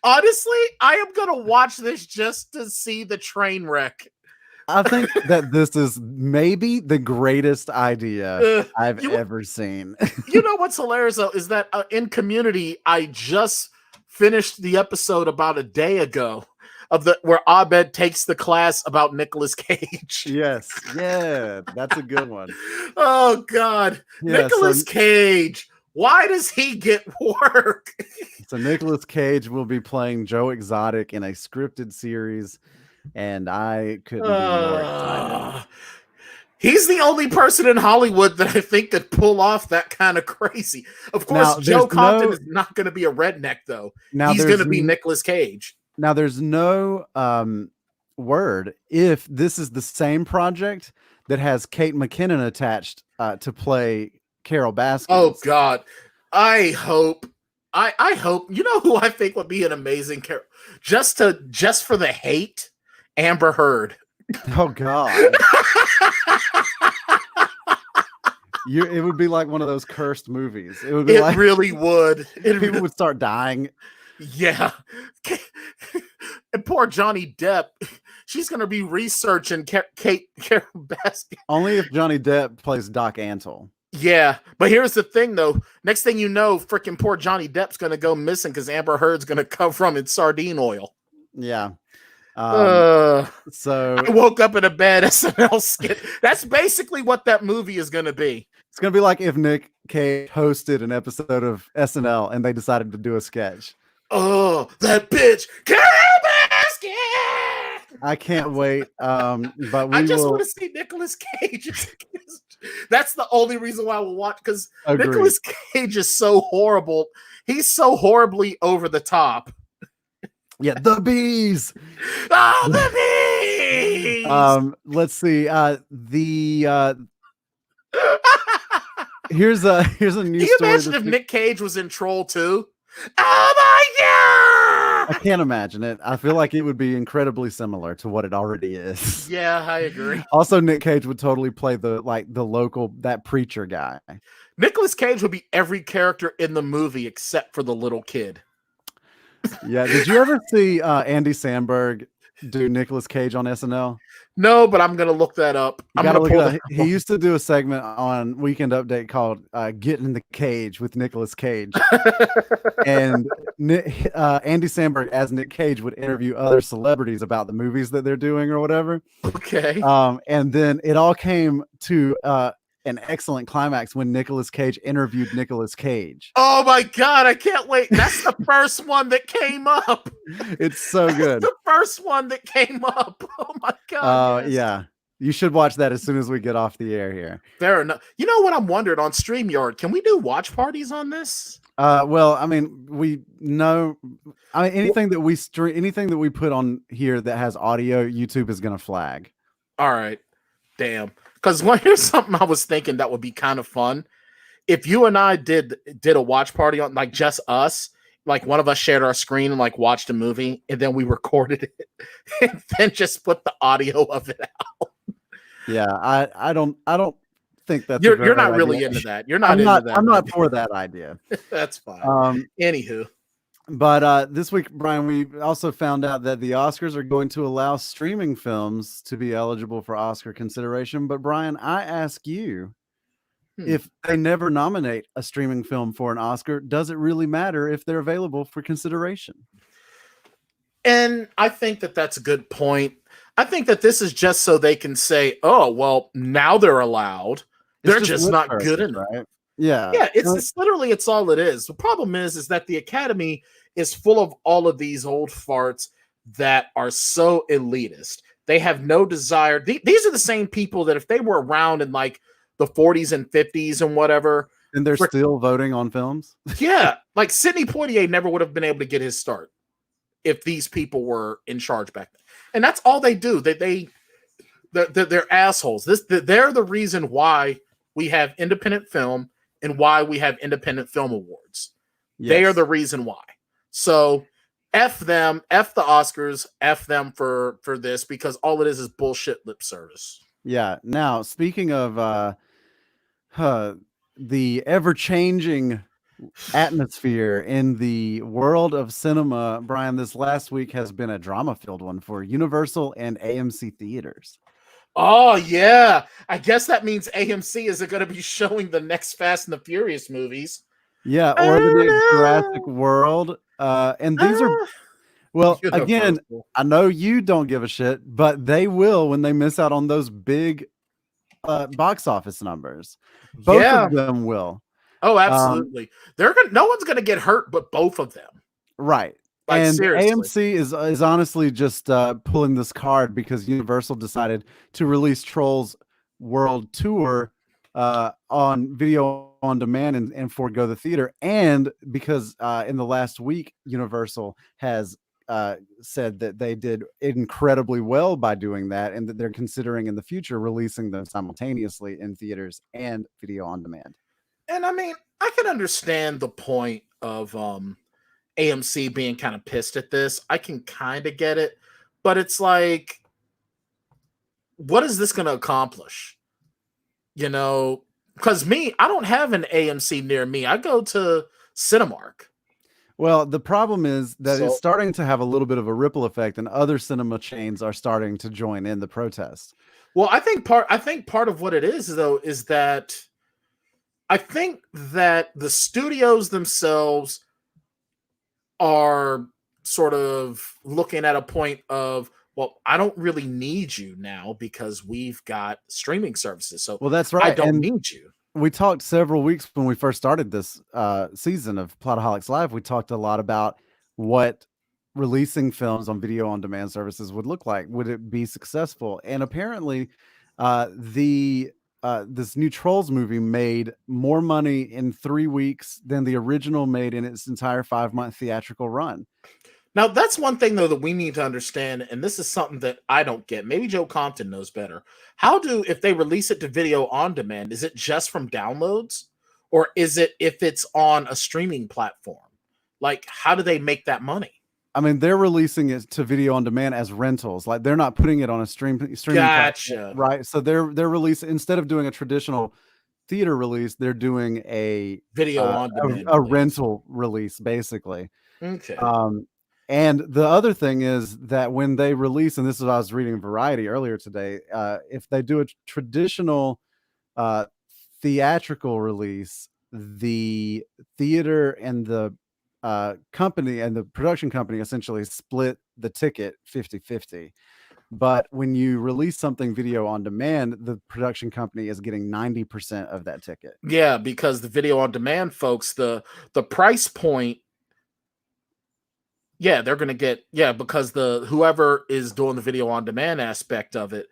Honestly, I am going to watch this just to see the train wreck. I think that this is maybe the greatest idea I've ever seen. You know what's hilarious, though, is that in Community, I just finished the episode about a day ago of where Abed takes the class about Nicolas Cage. Yes, yeah, that's a good one. Oh God, yeah, Nicolas Cage. Why does he get work? So Nicolas Cage will be playing Joe Exotic in a scripted series. And I couldn't be more excited. He's the only person in Hollywood that I think could pull off that kind of crazy. Of course, Joe Compton is not going to be a redneck, though. He's going to be Nicolas Cage. Now, there's no word if this is the same project that has Kate McKinnon attached to play Carol Baskins. Oh, God. I hope. I hope. You know who I think would be an amazing character? Just for the hate? Amber Heard. Oh God. It would be like one of those cursed movies. It would be really would. People would start dying. Yeah. And poor Johnny Depp. She's going to be researching Carol Baskin. Only if Johnny Depp plays Doc Antle. Yeah, but here's the thing, though. Next thing you know, freaking poor Johnny Depp's going to go missing because Amber Heard's going to come from in sardine oil. Yeah. So I woke up in a bad SNL skit. That's basically what that movie is going to be. It's going to be like if Nic Cage hosted an episode of SNL and they decided to do a sketch. Oh, that bitch, Carol Baskin! I can't wait. But I just want to see Nicolas Cage. That's the only reason why I will watch, because Nicolas Cage is so horrible. He's so horribly over the top. Yeah, the bees. Oh, the bees. Let's see. Here's a news story. Can you imagine if Nic Cage was in Troll 2? Oh my God! I can't imagine it. I feel like it would be incredibly similar to what it already is. Yeah, I agree. Also, Nic Cage would totally play the local, that preacher guy. Nicolas Cage would be every character in the movie except for the little kid. Yeah. Did you ever see Andy Samberg do Nicolas Cage on SNL? No, but I'm gonna look that up. He used to do a segment on Weekend Update called "Get in the Cage" with Nicolas Cage, and Andy Samberg as Nic Cage would interview other celebrities about the movies that they're doing or whatever. Okay. And then it all came to an excellent climax when Nicolas Cage interviewed Nicolas Cage. Oh my God, I can't wait. That's the first one that came up. It's so good. That's the first one that came up. Oh my God. Yes. Yeah. You should watch that as soon as we get off the air here. Fair enough. You know what I'm wondering on StreamYard? Can we do watch parties on this? Well, I mean, anything that we put on here that has audio, YouTube is going to flag. All right. Damn. Because here's something I was thinking that would be kind of fun. If you and I did a watch party on, like, just us, like one of us shared our screen and like watched a movie, and then we recorded it and then just put the audio of it out. Yeah, I don't think that's you're not really into that. You're not into that. I'm not for that idea. That's fine. Anywho. But this week, Brian, we also found out that the Oscars are going to allow streaming films to be eligible for Oscar consideration. But Brian, I ask you, if they never nominate a streaming film for an Oscar, does it really matter if they're available for consideration? And I think that that's a good point. I think that this is just so they can say, oh, well, now they're allowed. They're just not good enough. Right? Yeah, it's literally, it's all it is. The problem is that the Academy is full of all of these old farts that are so elitist. They have no desire. These are the same people that if they were around in like the 40s and 50s and whatever, and they're still voting on films. Yeah, like Sidney Poitier never would have been able to get his start if these people were in charge back then. And that's all they do. They're assholes. They're the reason why we have independent film and why we have independent film awards. Yes. They are the reason why. So F them, F the Oscars, F them for this, because all it is bullshit lip service. Yeah. Now, speaking of the ever-changing atmosphere in the world of cinema, Bryan, this last week has been a drama-filled one for Universal and AMC Theaters. Oh, yeah. I guess that means AMC isn't going to be showing the next Fast and the Furious movies. Yeah, or the next Jurassic World. And these are, well, again, I know you don't give a shit, but they will when they miss out on those big box office numbers. Both of them will. Oh, absolutely. No one's going to get hurt but both of them. Right. Like, and seriously. AMC is honestly just pulling this card because Universal decided to release Trolls World Tour on video on demand and forego the theater. And because in the last week, Universal has said that they did incredibly well by doing that, and that they're considering in the future releasing them simultaneously in theaters and video on demand. And I mean, I can understand the point of AMC being kind of pissed at this. I can kind of get it, but it's like, what is this going to accomplish? You know, because I don't have an AMC near me. I go to Cinemark. Well, the problem is that it's starting to have a little bit of a ripple effect, and other cinema chains are starting to join in the protest. Well, I think part of what it is, though, is that I think that the studios themselves are sort of looking at a point of, well, I don't really need you now because we've got streaming services. So, well, that's right. I don't need you. We talked several weeks when we first started this season of Plotaholics Live. We talked a lot about what releasing films on video on demand services would look like. Would it be successful? And apparently, this new Trolls movie made more money in 3 weeks than the original made in its entire 5-month theatrical run. Now, that's one thing, though, that we need to understand, and this is something that I don't get. Maybe Joe Compton knows better. If they release it to video on demand, is it just from downloads? Or is it if it's on a streaming platform? Like, how do they make that money? I mean, they're releasing it to video on demand as rentals. Like, they're not putting it on a streaming platform, right? So they're releasing, instead of doing a traditional theater release, they're doing a video on demand, a rental release, basically. Okay. And the other thing is that when they release, and this is what I was reading in Variety earlier today, if they do a traditional theatrical release, the theater and the company and the production company essentially split the ticket 50-50. But when you release something video on demand, the production company is getting 90% of that ticket. Yeah, because the video on demand folks, the price point, yeah, they're going to get, because whoever is doing the video on demand aspect of it,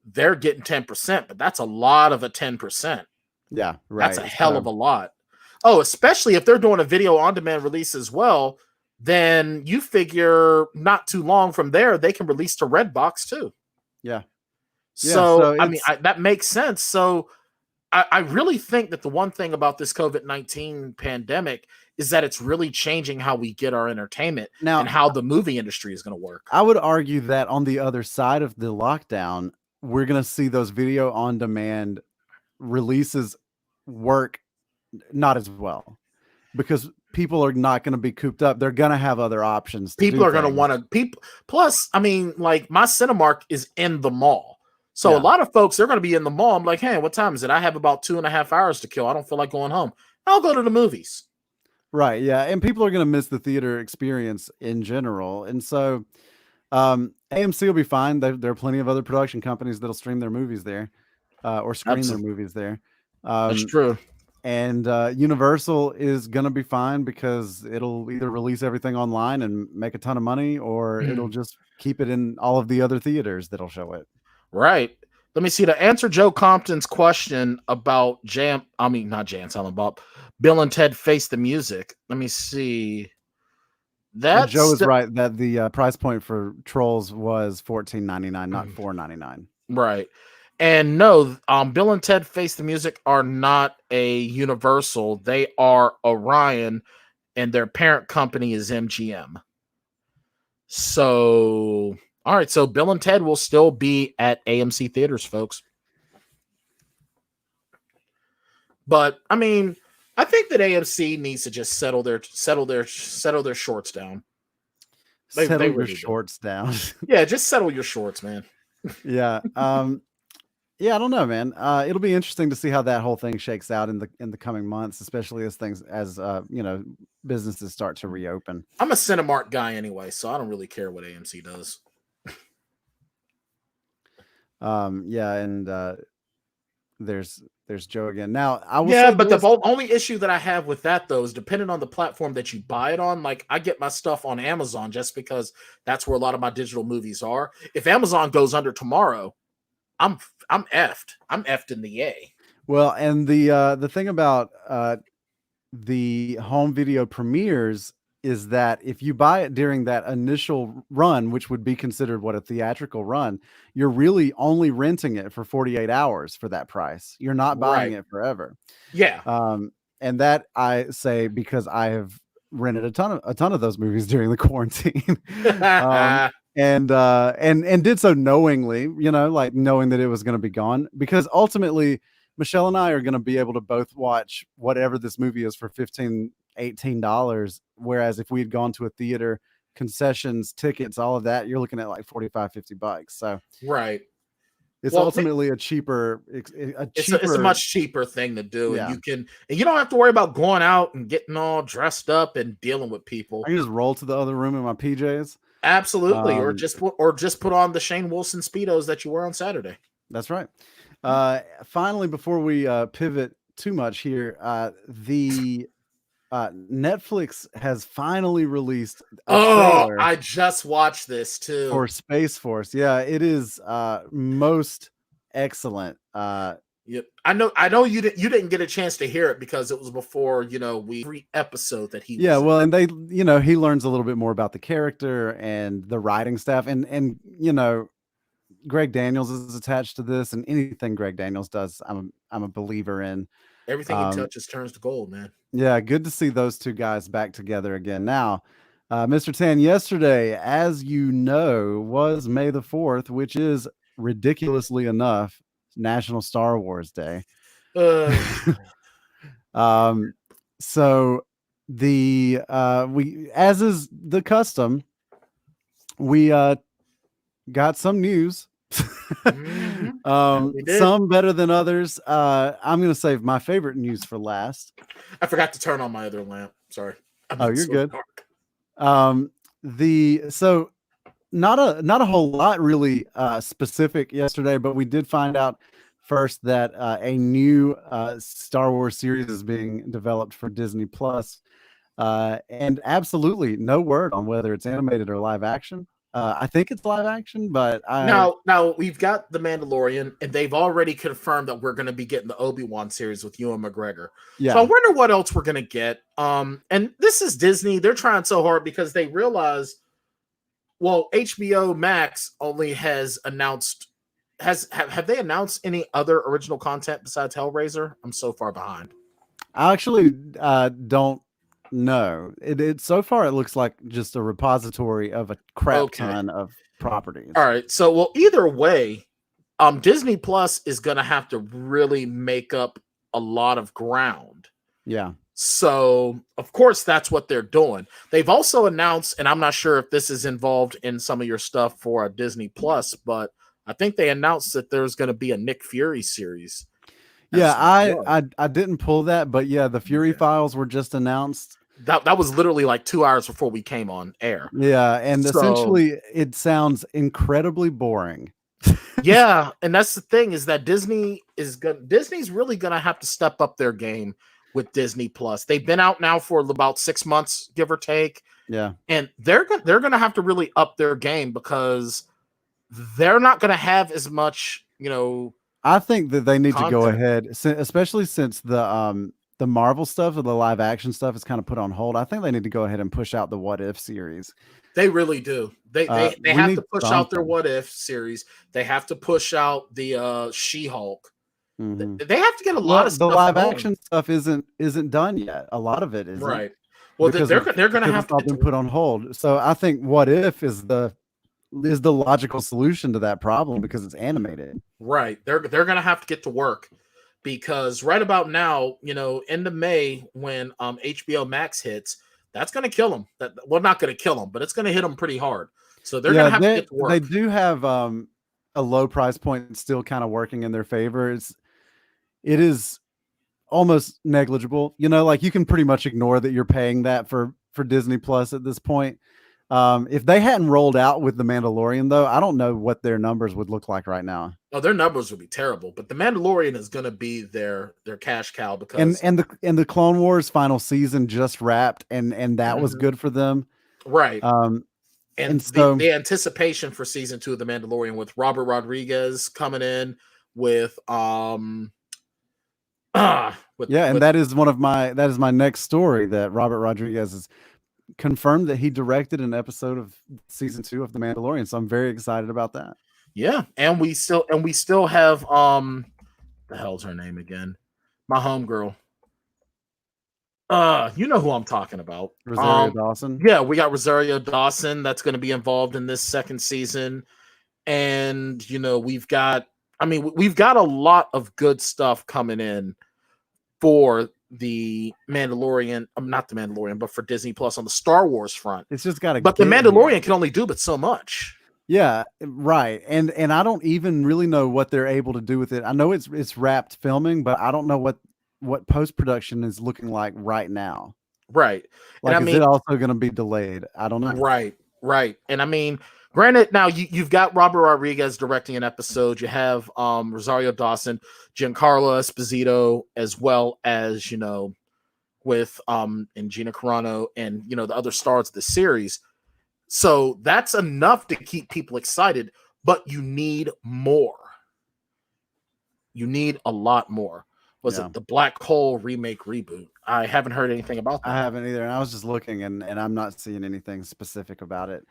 they're getting 10%, but that's a lot of a 10%. Yeah, right. That's a hell of a lot. Oh, especially if they're doing a video on demand release as well, then you figure not too long from there, they can release to Redbox too. Yeah. So I mean, that makes sense. So I really think that the one thing about this COVID-19 pandemic is that it's really changing how we get our entertainment now, and how the movie industry is going to work. I would argue that on the other side of the lockdown, we're going to see those video on demand releases work not as well, because people are not going to be cooped up. They're going to have other options. People are going to want to plus, I mean, like, my Cinemark is in the mall. So a lot of folks, they're going to be in the mall. I'm like, hey, what time is it? I have about 2.5 hours to kill. I don't feel like going home. I'll go to the movies. Right. Yeah. And people are going to miss the theater experience in general. And so AMC will be fine. There are plenty of other production companies that'll stream their movies there or screen their movies there. That's true. And Universal is going to be fine because it'll either release everything online and make a ton of money, or it'll just keep it in all of the other theaters that'll show it. Right. Let me see. To answer Joe Compton's question about about Bill and Ted Face the Music. Let me see. And Joe is right that the price point for Trolls was $14.99, not $4.99. Right. And no, Bill and Ted Face the Music are not a Universal. They are Orion, and their parent company is MGM. So, all right. So Bill and Ted will still be at AMC Theaters, folks. But I mean, I think that AMC needs to just settle their shorts down. Settle your shorts down. Yeah, just settle your shorts, man. Yeah. Yeah, I don't know, man. It'll be interesting to see how that whole thing shakes out in the coming months, especially as businesses start to reopen. I'm a Cinemark guy anyway, so I don't really care what AMC does. Yeah, and there's Joe again. Now, but the only issue that I have with that though is depending on the platform that you buy it on. Like, I get my stuff on Amazon just because that's where a lot of my digital movies are. If Amazon goes under tomorrow, I'm effed. I'm effed in the A. Well, and the thing about the home video premieres is that if you buy it during that initial run, which would be considered a theatrical run, you're really only renting it for 48 hours for that price. You're not buying it forever. Yeah. And that I say because I have rented a ton of those movies during the quarantine. And did so knowingly, like knowing that it was going to be gone, because ultimately Michelle and I are going to be able to both watch whatever this movie is for $15-$18. Whereas if we had gone to a theater, concessions, tickets, all of that, you're looking at like $45-$50. So right. It's ultimately a cheaper. It's a much cheaper thing to do, and you don't have to worry about going out and getting all dressed up and dealing with people. I can just roll to the other room in my PJs. Absolutely, or just put on the Shane Wilson Speedos that you wore on Saturday. That's right. Finally, before we pivot too much here, the Netflix has finally released a trailer. I just watched this too for Space Force. Yeah, it is most excellent. Yep. I know you didn't get a chance to hear it because it was before, every episode that he was well, and they, he learns a little bit more about the character and the writing staff, and Greg Daniels is attached to this, and anything Greg Daniels does, I'm a believer in. Everything he touches turns to gold, man. Yeah, good to see those two guys back together again. Now, Mr. Tan, yesterday, as you know, was May the 4th, which is ridiculously enough National Star Wars Day. So we, as is the custom, we got some news. Some better than others. I'm gonna save my favorite news for last. I forgot to turn on my other lamp. Sorry. You're good. So not a whole lot really specific yesterday, but we did find out first that a new Star Wars series is being developed for Disney Plus, and absolutely no word on whether it's animated or live action. I think it's live action, but now we've got The Mandalorian, and they've already confirmed that we're going to be getting the Obi-Wan series with Ewan McGregor. Yeah. So I wonder what else we're going to get. And this is Disney. They're trying so hard because they realize, HBOMax only has announced. Have they announced any other original content besides Hellraiser? I'm so far behind. I actually don't. No, it so far it looks like just a repository of a crap ton of properties. All right, so either way, Disney Plus is going to have to really make up a lot of ground. Yeah. So of course that's what they're doing. They've also announced, and I'm not sure if this is involved in some of your stuff for Disney Plus, but I think they announced that there's going to be a Nick Fury series. Yeah, I didn't pull that, but yeah, the Fury Files were just announced. That was literally like 2 hours before we came on air. Yeah, and essentially it sounds incredibly boring. Yeah, and that's the thing is that Disney's really gonna have to step up their game with Disney Plus. They've been out now for about 6 months, give or take. Yeah. And they're going to have to really up their game because they're not going to have as much, I think that they need to go content. ahead, especially since the Marvel stuff or the live action stuff is kind of put on hold. I think they need to go ahead and push out the What If series. They really do. They have to push out their What If series. They have to push out the She-Hulk. Mm-hmm. They have to get a lot of stuff. The live action stuff isn't done yet. A lot of it isn't. Right. Well, they're going to have to been put on hold. So I think What If is the logical solution to that problem because it's animated. Right. They're going to have to get to work because right about now, end of May when HBOMax hits, that's going to kill them. Not going to kill them, but it's going to hit them pretty hard. So they're going to have to get to work. They do have a low price point still kind of working in their favor. It is almost negligible. Like you can pretty much ignore that you're paying that for Disney Plus at this point. If they hadn't rolled out with The Mandalorian, though, I don't know what their numbers would look like right now. Oh, their numbers would be terrible. But The Mandalorian is going to be their cash cow because and the Clone Wars final season just wrapped, and that was good for them, right? And so the anticipation for season 2 of The Mandalorian with Robert Rodriguez coming in with and that is my next story, that Robert Rodriguez has confirmed that he directed an episode of season 2 of The Mandalorian. So I'm very excited about that. Yeah, and we still have the hell's her name again? My homegirl. You know who I'm talking about. Rosario Dawson. Yeah, we got Rosario Dawson that's going to be involved in this second season. And we've got a lot of good stuff coming in for the Mandalorian, not the Mandalorian, but for Disney Plus on the Star Wars front. It's just got to. But the Mandalorian can only do but so much. Yeah, right. And I don't even really know what they're able to do with it. I know it's wrapped filming, but I don't know what post-production is looking like right now. Right. Like, is it also going to be delayed? I don't know. Right. And granted, now you've got Robert Rodriguez directing an episode. You have Rosario Dawson, Giancarlo Esposito, as well as, with and Gina Carano and, the other stars of the series. So that's enough to keep people excited, but you need more. You need a lot more. Was it the Black Hole remake reboot? I haven't heard anything about that. I haven't either. And I was just looking and I'm not seeing anything specific about it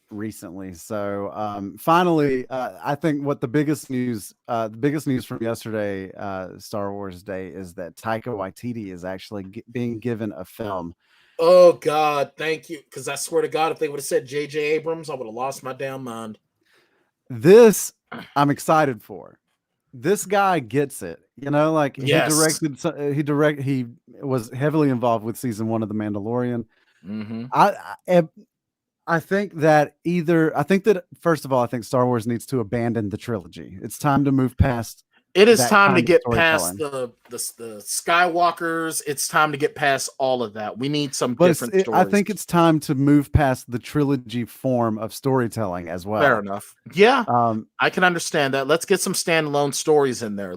recently. So finally, I think what the biggest news from yesterday, Star Wars Day, is that Taika Waititi is actually being given a film. Oh God, thank you. Because I swear to God, if they would have said J.J. Abrams, I would have lost my damn mind. This I'm excited for. This guy gets it. Like yes. he was heavily involved with season 1 of The Mandalorian. Mm-hmm. I think that first of all, I think Star Wars needs to abandon the trilogy. It's time to move past. It is time to get past the Skywalkers. It's time to get past all of that. We need some different stories. I think it's time to move past the trilogy form of storytelling as well. Fair enough. Yeah, I can understand that. Let's get some standalone stories in there.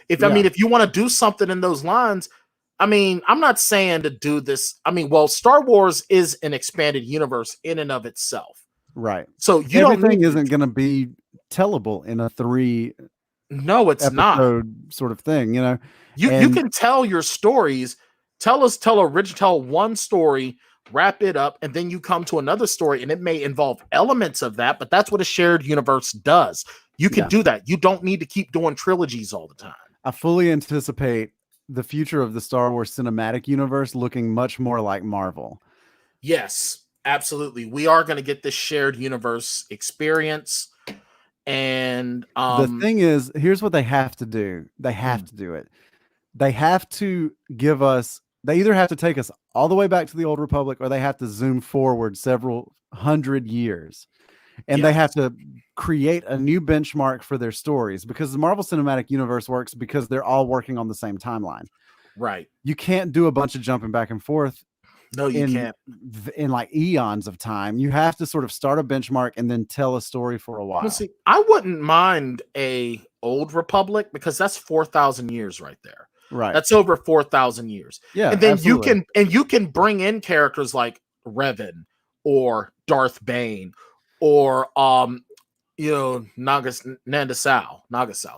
If you want to do something in those lines, I'm not saying to do this. Star Wars is an expanded universe in and of itself. Right. So everything isn't going to be tellable in a 3. No, it's not sort of thing. You can tell your stories. Tell one story, wrap it up, and then you come to another story, and it may involve elements of that, but that's what a shared universe does. You can do that. You don't need to keep doing trilogies all the time. I fully anticipate the future of the Star Wars cinematic universe looking much more like Marvel. Yes, absolutely. We are going to get this shared universe experience. And the thing is, here's what they have to do. They have to do it. They have to give us, they either have to take us all the way back to the Old Republic, or they have to zoom forward several hundred years. And they have to create a new benchmark for their stories, because the Marvel Cinematic Universe works because they're all working on the same timeline. Right. You can't do a bunch of jumping back and forth. No, you can't. In like eons of time. You have to sort of start a benchmark and then tell a story for a while. Well, see, I wouldn't mind a Old Republic, because that's 4,000 years right there. Right. That's over 4,000 years. Yeah. And then absolutely. you can bring in characters like Revan or Darth Bane or Nagasao,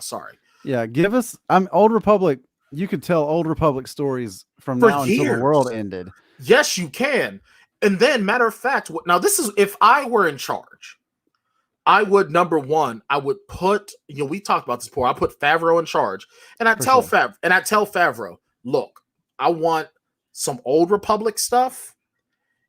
sorry. Yeah, give us Old Republic. You could tell Old Republic stories from For now until the world years. ended. Yes, you can. And then, matter of fact, now this is if I were in charge, I would, number one, I would put, we talked about this before. I put Favreau in charge, and I tell Favreau, look, I want some Old Republic stuff,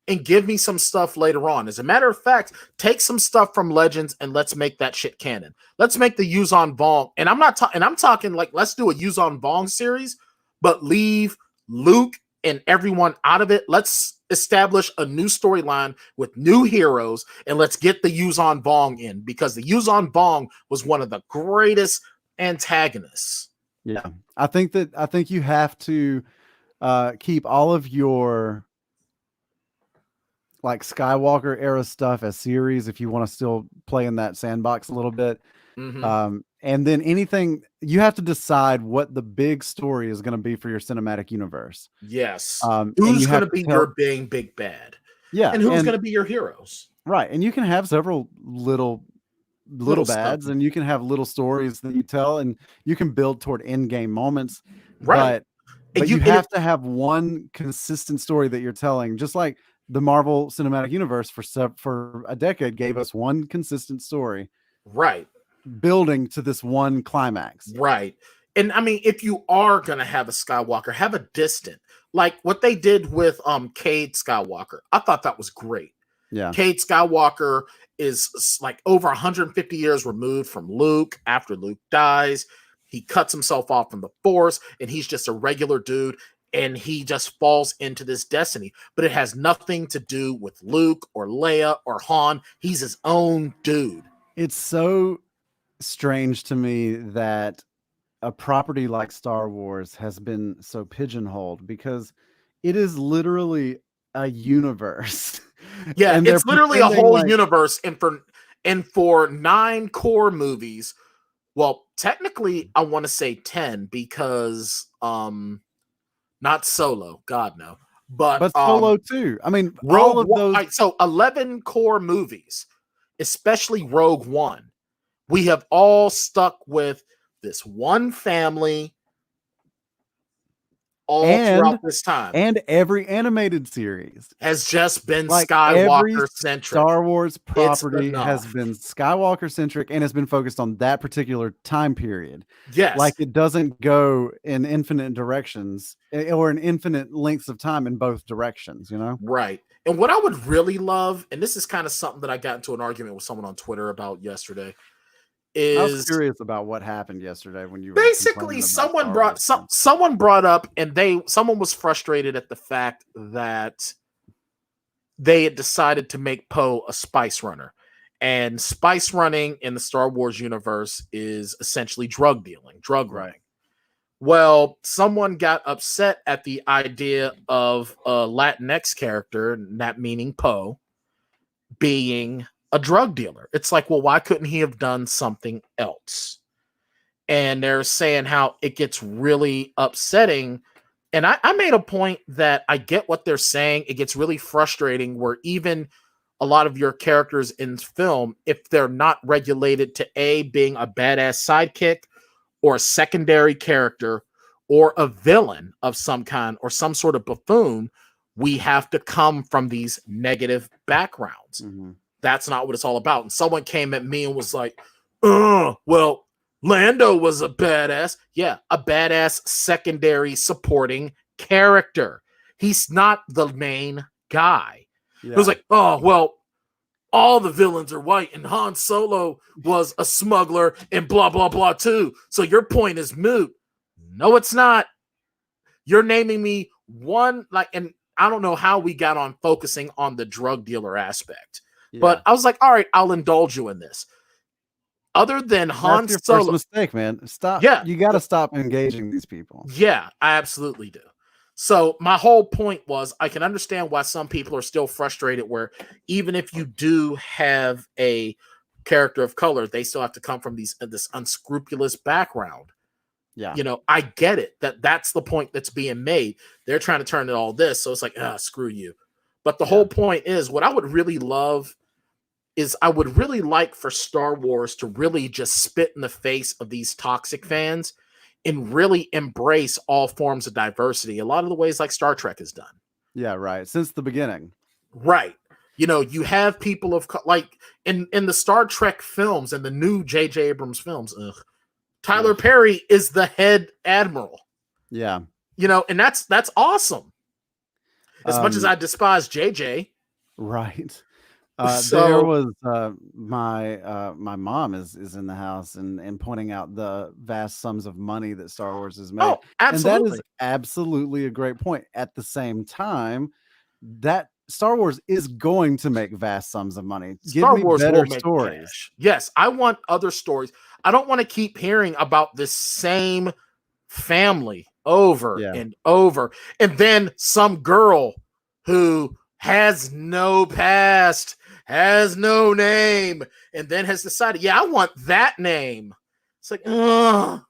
and give me some stuff later on. As a matter of fact, take some stuff from Legends and let's make that shit canon. Let's make the Yuuzhan Vong, and I'm talking like let's do a Yuuzhan Vong series, but leave Luke and everyone out of it. Let's establish a new storyline with new heroes, and let's get the Yuuzhan Vong in, because the Yuuzhan Vong was one of the greatest antagonists. Yeah, I think you have to keep all of your like Skywalker era stuff as series if you want to still play in that sandbox a little bit. Mm-hmm. And then anything, you have to decide what the big story is going to be for your cinematic universe. Yes. Who's going to be your big bad? Yeah. And who's going to be your heroes? Right. And you can have several little bads, and you can have little stories that you tell, and you can build toward end game moments. Right. But you have to have one consistent story that you're telling, just like the Marvel Cinematic Universe for a decade gave us one consistent story. Right. Building to this one climax. Right. And I mean, if you are going to have a Skywalker, have a distant, like what they did with Cade Skywalker. I thought that was great. Yeah. Cade Skywalker is like over 150 years removed from Luke after Luke dies. He cuts himself off from the Force, and he's just a regular dude, and he just falls into this destiny. But it has nothing to do with Luke or Leia or Han. He's his own dude. It's so strange to me that a property like Star Wars has been so pigeonholed, because it is literally a universe. Yeah, and it's literally a whole universe, and for 9 core movies, well, technically I want to say 10, because not Solo, God no, but Solo too. I mean, all of those. Right, so 11 core movies, especially Rogue One. We have all stuck with this one family throughout this time. And every animated series has just been like Skywalker-centric. Star Wars property has been Skywalker-centric and has been focused on that particular time period. Yes. Like it doesn't go in infinite directions or in infinite lengths of time in both directions, you know? Right. And what I would really love, and this is kind of something that I got into an argument with someone on Twitter about yesterday, I was curious about what happened yesterday when you were basically someone brought up, and someone was frustrated at the fact that they had decided to make Poe a spice runner, and spice running in the Star Wars universe is essentially drug dealing, drug running. Well, someone got upset at the idea of a Latinx character, that meaning Poe, being a drug dealer. It's like, well, why couldn't he have done something else? And they're saying how it gets really upsetting. And I made a point that I get what they're saying. It gets really frustrating where even a lot of your characters in film, if they're not regulated to being a badass sidekick or a secondary character or a villain of some kind or some sort of buffoon, we have to come from these negative backgrounds. Mm-hmm. That's not what it's all about. And someone came at me and was like, well, Lando was a badass. Yeah, a badass secondary supporting character. He's not the main guy. Yeah. It was like, oh, well, all the villains are white and Han Solo was a smuggler and blah, blah, blah, too. So your point is moot. No, it's not. You're naming me one, and I don't know how we got on focusing on the drug dealer aspect. Yeah. But I was like, all right, I'll indulge you in this. Other than Han That's Solo, your first mistake, man. Stop. Yeah, you got to stop engaging these people. Yeah, I absolutely do. So my whole point was, I can understand why some people are still frustrated. Where even if you do have a character of color, they still have to come from this unscrupulous background. Yeah. You know, I get it. That's the point that's being made. They're trying to turn it all this. So it's like, screw you. But the whole point is, what I would really love is I would really like for Star Wars to really just spit in the face of these toxic fans and really embrace all forms of diversity. A lot of the ways like Star Trek has done. Yeah, right. Since the beginning. Right. You know, you have people of like in the Star Trek films and the new J.J. Abrams films. Tyler Perry is the head admiral. Yeah. You know, and that's awesome. As much as I despise JJ. Right. So there was my mom is in the house and pointing out the vast sums of money that Star Wars has made. Oh, absolutely. And that is absolutely a great point. At the same time, that Star Wars is going to make vast sums of money. Star Give me Wars better will make stories. Cash. Yes, I want other stories. I don't want to keep hearing about this same family over and over. And then some girl who has no past, has no name, and then has decided, I want that name. It's like, no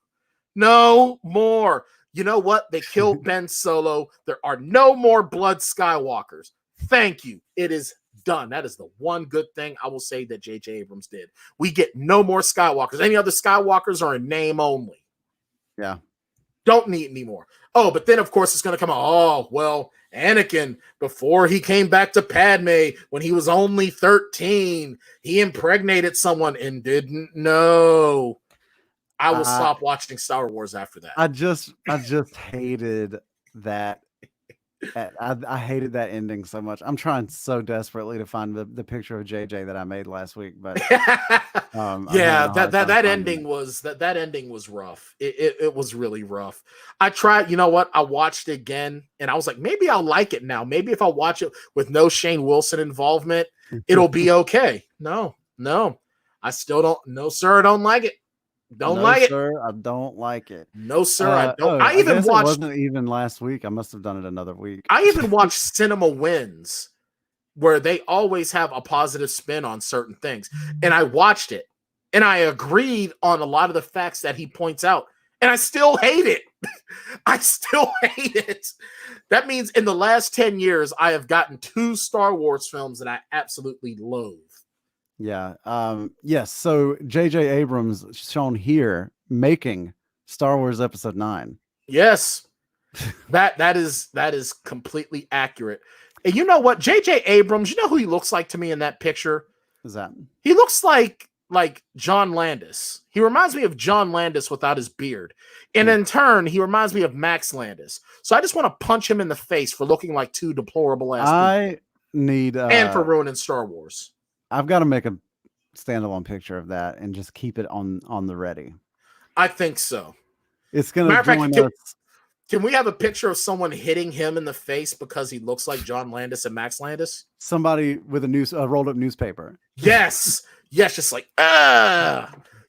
more. You know what? They killed Ben Solo. There are no more blood Skywalkers. Thank you. It is done. That is the one good thing I will say that J.J. Abrams did. We get no more Skywalkers. Any other Skywalkers are in name only. Yeah. Don't need any more. Oh, but then, of course, it's going to come out, oh, well, Anakin, before he came back to Padme when he was only 13, he impregnated someone and didn't know. I will stop watching Star Wars after that. I just hated that. I hated that ending so much. I'm trying so desperately to find the picture of JJ that I made last week, but that ending was rough. It was really rough. I tried, you know what? I watched it again and I was like, maybe I'll like it now. Maybe if I watch it with no Shane Wilson involvement, it'll be okay. No, I still don't. No, sir, I don't like it. Don't like it. Sir, I don't like it. No, sir, I don't. I even watched. It wasn't even last week. I must have done it another week. I even watched Cinema Wins, where they always have a positive spin on certain things, and I watched it, and I agreed on a lot of the facts that he points out, and I still hate it. I still hate it. That means in the last 10 years, I have gotten 2 Star Wars films that I absolutely loathe. Yeah. Yes. So J.J. Abrams shown here making Star Wars Episode 9. Yes. That is completely accurate. And you know what? J.J. Abrams, you know who he looks like to me in that picture? Who's that? He looks like John Landis. He reminds me of John Landis without his beard. And in turn, he reminds me of Max Landis. So I just want to punch him in the face for looking like 2 deplorable ass people. And for ruining Star Wars. I've got to make a standalone picture of that and just keep it on the ready. I think so. It's going to join us. Can we have a picture of someone hitting him in the face because he looks like John Landis and Max Landis? Somebody with a rolled up newspaper. Yes. Yes. Just like,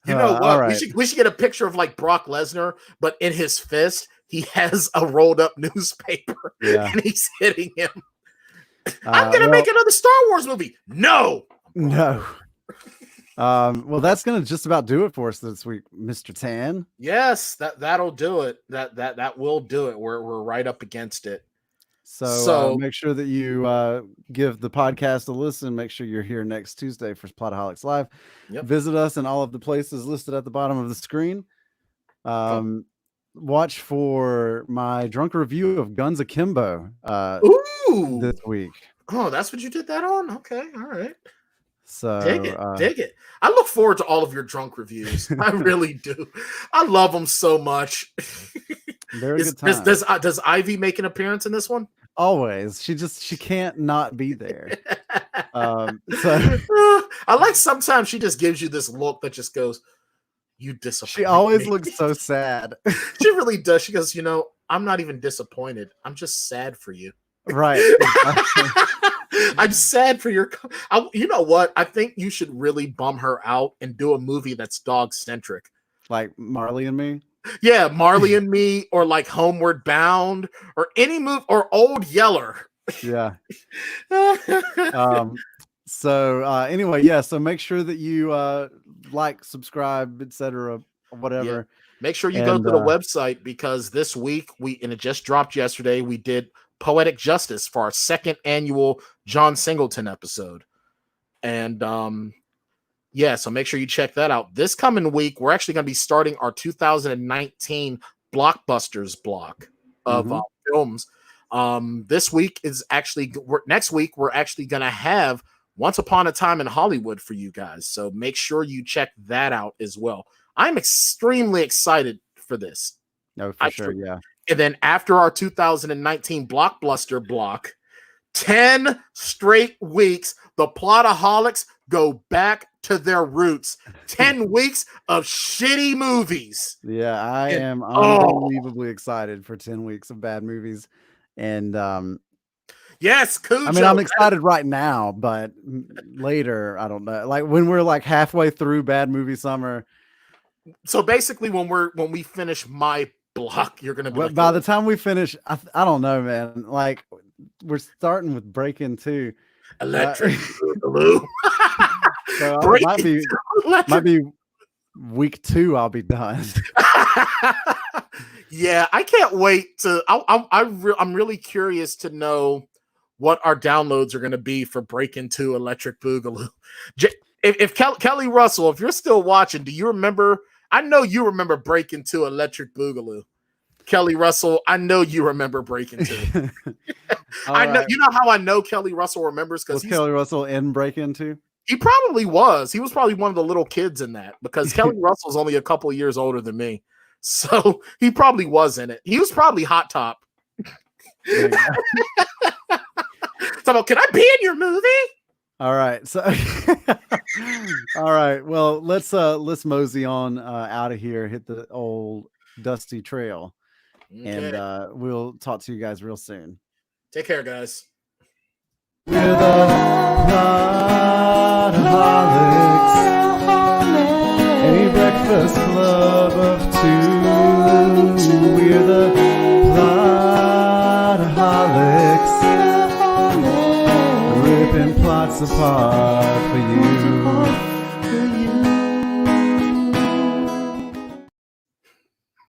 You know what? Right. We should get a picture of like Brock Lesnar, but in his fist, he has a rolled up newspaper and he's hitting him. I'm going to make another Star Wars movie. No. Well, that's going to just about do it for us this week, Mr. Tan. Yes, that'll do it. That will do it. We're right up against it. So make sure that you give the podcast a listen. Make sure you're here next Tuesday for Plotaholics Live. Yep. Visit us in all of the places listed at the bottom of the screen. Watch for my drunk review of Guns Akimbo this week. Oh, that's what you did that on? Okay, all right. So dig it. I look forward to all of your drunk reviews. I really do. I love them so much. They're a good time. Does Ivy make an appearance in this one? Always. She can't not be there. I like sometimes she just gives you this look that just goes, you disappoint. She always looks so sad. She really does. She goes, I'm not even disappointed. I'm just sad for you. Right. Exactly. I'm sad for your. You know what? I think you should really bum her out and do a movie that's dog centric, like Marley and Me. Yeah, Marley and Me, or like Homeward Bound, or any movie, or Old Yeller. Yeah. Anyway, so make sure that you like, subscribe, etc., whatever. Yeah. Make sure you go to the website, because this week and it just dropped yesterday, we did Poetic Justice for our second annual John Singleton episode. And so make sure you check that out. This coming week, we're actually going to be starting our 2019 blockbusters block of films. This week is actually, next week, we're actually going to have Once Upon a Time in Hollywood for you guys. So make sure you check that out as well. I'm extremely excited for this. No, for sure, yeah. And then after our 2019 blockbuster block, 10 straight weeks, the Plotaholics go back to their roots. 10 weeks of shitty movies. Yeah, I am unbelievably excited for 10 weeks of bad movies. And yes, Cujo. I mean, I'm excited right now, but later, I don't know. Like when we're like halfway through bad movie summer. So basically, when we finish my block, you're gonna be like, by the time we finish, I don't know, man. Like we're starting with Break-In 2. Electric Boogaloo. So might be week 2. I'll be done. Yeah, I can't wait to. I'm really curious to know what our downloads are going to be for Break-In 2 Electric Boogaloo. If Kelly Russell, if you're still watching, do you remember? I know you remember Break-In 2 Electric Boogaloo. Kelly Russell, I know you remember Break-In 2. I know. Right. You know how I know Kelly Russell remembers? Because Kelly Russell in Break-In 2? He probably was. He was probably one of the little kids in that, because Kelly Russell's only a couple of years older than me. So he probably was in it. He was probably Hot Top. So, can I be in your movie? All right. So, all right. Well, let's mosey on out of here. Hit the old dusty trail, and we'll talk to you guys real soon. Take care, guys. We're the Plotaholics, a breakfast club of two. We're the Plotaholics, ripping plots apart for you.